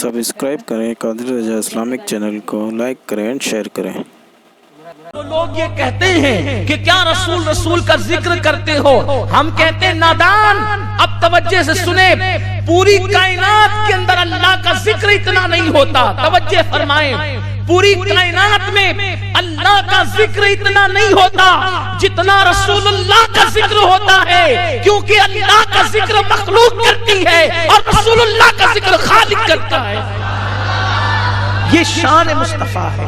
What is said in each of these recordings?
Subscribe करें कादिर रजा Islamic channel को, like करें एंड शेयर करें। तो लोग ये कहते हैं कि क्या रसूल रसूल का जिक्र करते हो, हम कहते हैं नादान। अब तवज्जे से सुने, पूरी कायनात के अंदर अल्लाह का जिक्र इतना नहीं होता। तवज्जे फरमाएं, पूरी कायनात में अल्लाह का जिक्र इतना नहीं होता जितना रसूलुल्लाह का जिक्र होता है, क्योंकि अल्लाह का जिक्र मखलूक करती है और रसूलुल्लाह का जिक्र खालिक करता है। ये शान मुस्तफा है।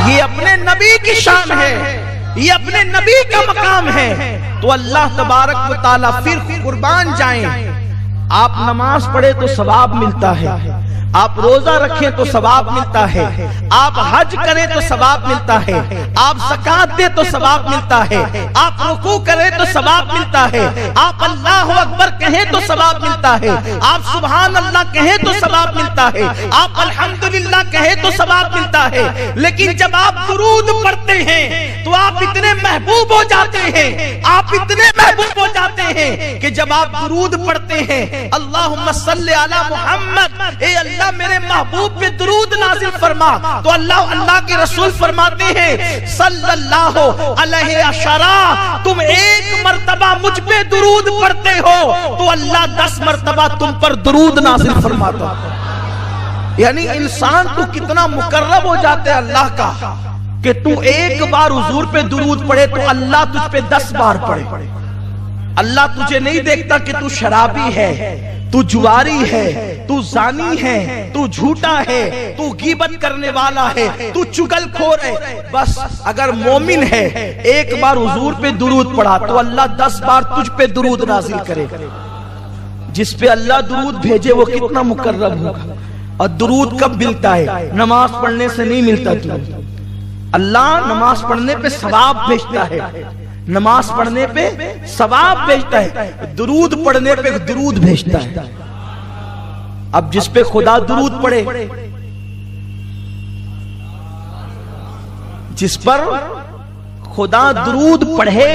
ये अपने नबी की शान है, ये अपने नबी का मकाम है। तो अल्लाह तबारक व तआला फिर कुर्बान जाएं। आप नमाज पढ़े तो सवाब मिलता है, आप रोजा रखें तो सवाब मिलता है, आप हज करें तो सवाब मिलता है, आप ज़कात दे तो सवाब मिलता है, आप रुकू करें तो सवाब मिलता है, आप अल्लाह अकबर कहें तो सवाब मिलता है, आप सुभान अल्लाह कहें तो सवाब मिलता है, आप अल्हम्दुलिल्लाह कहें तो सवाब मिलता है। लेकिन जब आप दुरूद पढ़ते हैं तो आप इतने महबूब हो जाते हैं, आप इतने महबूब हो जाते हैं कि जब आप दुरूद पढ़ते हैं, अल्लाहुम्मा सल्ली अला मुहम्मद, ए अल्लाह मेरे महबूब पे दुरूद नाजिल फरमा, तो अल्लाह के रसूल फरमाते हैं सल्लल्लाहु अलैहि अशरा, तुम एक मर्तबा मुझ पे दुरूद पढ़ते हो तो अल्लाह 10 मर्तबा तुम पर दुरूद नाजिल फरमाता। यानी इंसान तो कितना मुकर्रब हो जाते है अल्लाह का कि तू एक बार हुजूर पे दुरूद पढ़े तो अल्लाह तुझ पे 10 बार पढ़े। अल्लाह तुझे नहीं देखता कि तू शराबी है, तू जुआरी है, तू जानी है, तू झूठा है, तू गीबत करने वाला है, तू चुगलखोर है। बस अगर मोमिन है, एक बार हुजूर पे दुरूद पढ़ा तो अल्लाह 10 बार तुझ पे दुरूद नाजिल करे। जिस पे अल्लाह दुरूद भेजे वो कितना मुकर्रब होगा। और दुरूद कब मिलता है? नमाज पढ़ने से नहीं मिलता। अल्लाह नमाज पढ़ने पे सवाब भेजता है, नमाज पढ़ने पे सवाब भेजता है, दुरूद पढ़ने पे दुरूद भेजता है। अब जिस पे खुदा दुरूद पढ़े, जिस पर खुदा दुरूद पढ़े,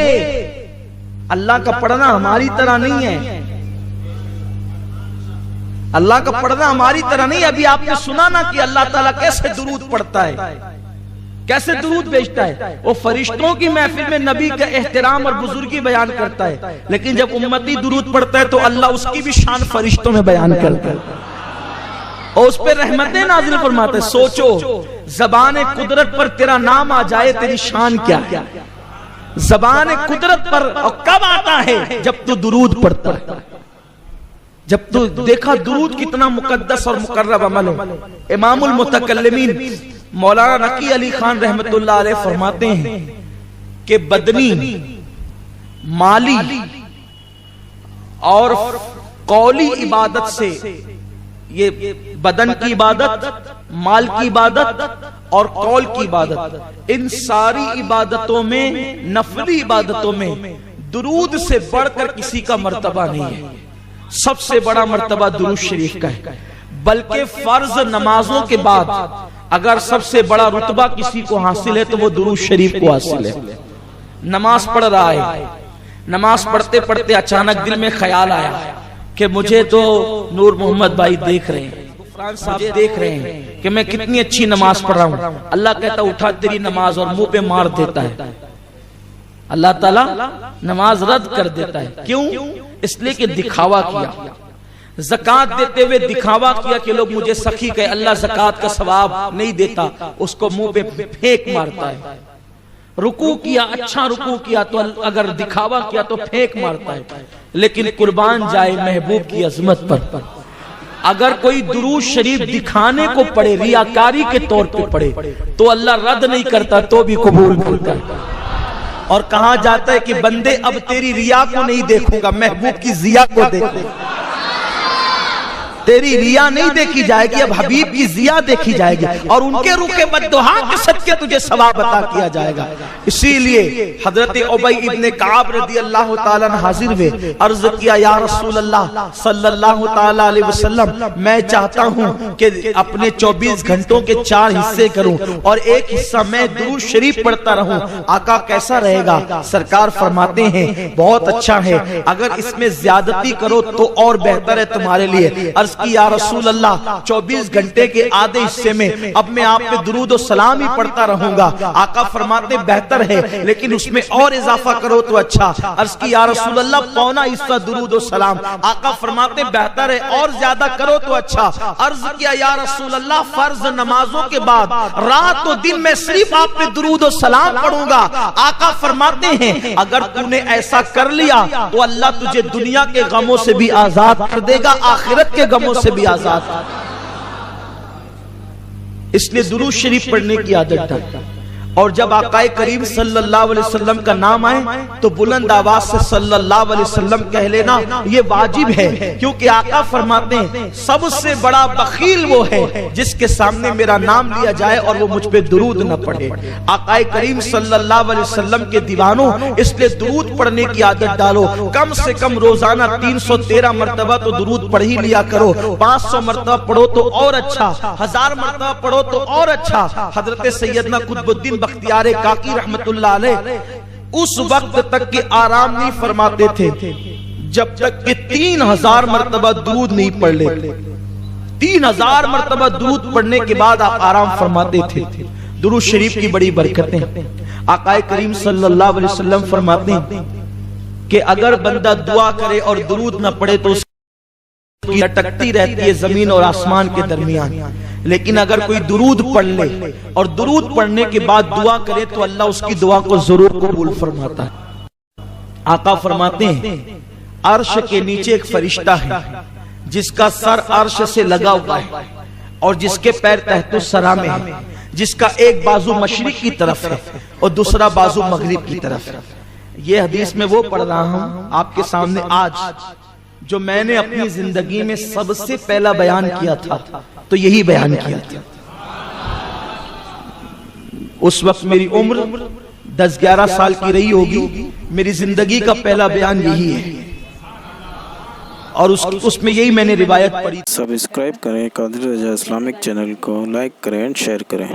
अल्लाह का पढ़ना हमारी तरह नहीं है। अल्लाह का पढ़ना हमारी तरह नहीं। अभी आपने सुना ना कि अल्लाह ताला कैसे दुरूद पढ़ता है, कैसे दुरूद भेजता है। वो फरिश्तों की महफिल में नबी का एहतराम और बुजुर्गी बयान करता है, लेकिन जब उम्मती दुरूद पढ़ता है तो अल्लाह उसकी भी शान फरिश्तों में बयान करता है और उस पर रहमतें नाजिल फरमाता है। सोचो, ज़बान कुदरत पर तेरा नाम आ जाए, तेरी शान क्या है। ज़बान कुदरत पर और कब आता है? जब तू दुरूद पढ़ता है, जब तू देखा दुरूद कितना मुकद्दस और मुकर्रब अमल है। इमामुल मुतकल्लिमीन मौलाना नकी अली खान रहमतुल्लाह अलैह फरमाते हैं कि बदनी, माली और कौली इबादत से, ये बदन की इबादत, माल की इबादत और कौल की इबादत, इन सारी इबादतों में, नफली इबादतों में दुरूद से बढ़कर किसी का मर्तबा नहीं है। सबसे बड़ा मर्तबा दुरूद शरीफ का है। बल्कि फर्ज नमाजों के बाद अगर सबसे बड़ा रुतबा किसी को हासिल है तो वो दुरूद शरीफ को हासिल है। नमाज पढ़ रहा है, नमाज पढ़ते पढ़ते अचानक दिल में ख्याल आया कि मुझे तो नूर मोहम्मद भाई देख रहे हैं, साहब देख रहे हैं कि मैं कितनी अच्छी नमाज पढ़ रहा हूँ। अल्लाह कहता उठा तेरी नमाज, और मुंह पे मार देता है। अल्लाह ताला नमाज रद्द कर देता है। क्यों? इसलिए कि दिखावा किया। ज़कात देते हुए दिखावा किया कि लोग मुझे सखी कहे। अल्लाह ज़कात का सवाब नहीं देता, उसको मुंह पे फेंक मारता है। रुकू किया, अच्छा रुकू किया तो अगर दिखावा किया तो फेंक मारता है। लेकिन कुर्बान जाए महबूब की अजमत पर, अगर कोई दुरूद शरीफ दिखाने को पड़े, रियाकारी के तौर पे पड़े, तो अल्लाह रद्द नहीं करता, तो भी कबूल करता है। और कहा जाता है कि बंदे अब तेरी रिया को नहीं देखूंगा, महबूब की जिया को देखूंगा। तेरी रिया नहीं देखी जाएगी, अब हबीब की जिया देखी जाएगी और उनके रुखे बद्दुआ के सदके तुझे सवाब अता किया जाएगा। इसीलिए हजरत उबई इब्ने काब रदी अल्लाह ताला अन्हु हाजिर हुए, अर्ज किया या रसूल अल्लाह सल्लल्लाहु ताला अलैहि वसल्लम, मैं चाहता हूँ कि अपने 24 घंटों के 4 हिस्से करूं और एक हिस्सा मैं दुरूद शरीफ पढ़ता रहूं। आका कैसा रहेगा? सरकार फरमाते हैं बहुत अच्छा है, अगर इसमें ज्यादती करो तो और बेहतर है तुम्हारे लिए। अर्ज की या रसूल अल्लाह 24 घंटे के आधे हिस्से में अब मैं आप पे दुरूद और सलाम ही पढ़ता रहूंगा। आका फरमाते बेहतर है लेकिन उसमें और इजाफा करो तो अच्छा। अर्ज की या रसूल अल्लाह पौना हिस्सा दुरूद और सलाम। आका फरमाते बेहतर है और ज्यादा करो तो अच्छा। अर्ज किया या रसूल अल्लाह फर्ज नमाजों के बाद रात और दिन में सिर्फ आप पे दुरूद और सलाम पढ़ूंगा। आका फरमाते हैं अगर तूने ऐसा कर लिया तो अल्लाह तुझे दुनिया के गमों से भी आजाद कर देगा, आखिरत के गमों से भी आजाद। इसलिए दुरूद शरीफ पढ़ने की आदत डाल और जब आकाए करीम सल्लल्लाहु अलैहि वसल्लम का नाम आए तो बुलंद आवाज से सल्लल्लाहु अलैहि वसल्लम कह लेना, ये वाजिब है। क्योंकि आका फरमाते हैं सबसे बड़ा बखील वो है जिसके सामने मेरा नाम लिया जाए और वो मुझ पे दुरूद न पढ़े। आकाए करीम सल्लल्लाहु अलैहि वसल्लम के दीवानों, इसलिए दुरूद पढ़ने की आदत डालो। कम से कम रोजाना 313 मरतबा तो दुरूद पढ़ ही लिया करो। 500 मरतबा पढ़ो तो और अच्छा, 1000 मरतबा पढ़ो तो और अच्छा। हजरत सैयदना कुतुबुद्दीन बख्तियार काकी रहमतुल्लाह अलैह उस वक्त तक के आराम नहीं फरमाते थे जब तक कि 3000 मरतबा दुरूद नहीं पढ़ लेते। 3000 मरतबा दुरूद पढ़ने के बाद आप आराम फरमाते थे। दुरूद शरीफ की बड़ी बरकतें। आकाए करीम सल्लल्लाहु अलैहि वसल्लम फरमाते हैं कि अगर बंदा दुआ करे और दुरूद न पढ़े तो लटकती रहती है जमीन और आसमान के दरमियान। लेकिन अगर कोई दुरूद पढ़ ले और दुरूद पढ़ने के बाद दुआ करे तो अल्लाह उसकी दुआ को जरूर कबूल फरमाता है। आका फरमाते हैं अर्श के नीचे एक फरिश्ता है जिसका सर अर्श से लगा हुआ है और जिसके पैर तहतुस सरा में है, जिसका एक बाजू मशरिक की तरफ है और दूसरा बाजू मगरिब की तरफ है। ये हदीस में वो पढ़ रहा हूं आपके सामने आज जो मैंने अपनी जिंदगी में सबसे पहला बयान किया था, तो यही बयान किया था। उस वक्त मेरी उम्र 10-11 साल की रही होगी। मेरी जिंदगी का पहला बयान यही है और उसमें यही मैंने रिवायत पढ़ी। सब्सक्राइब करें कादिर रजा इस्लामिक चैनल को, लाइक करें एंड शेयर करें।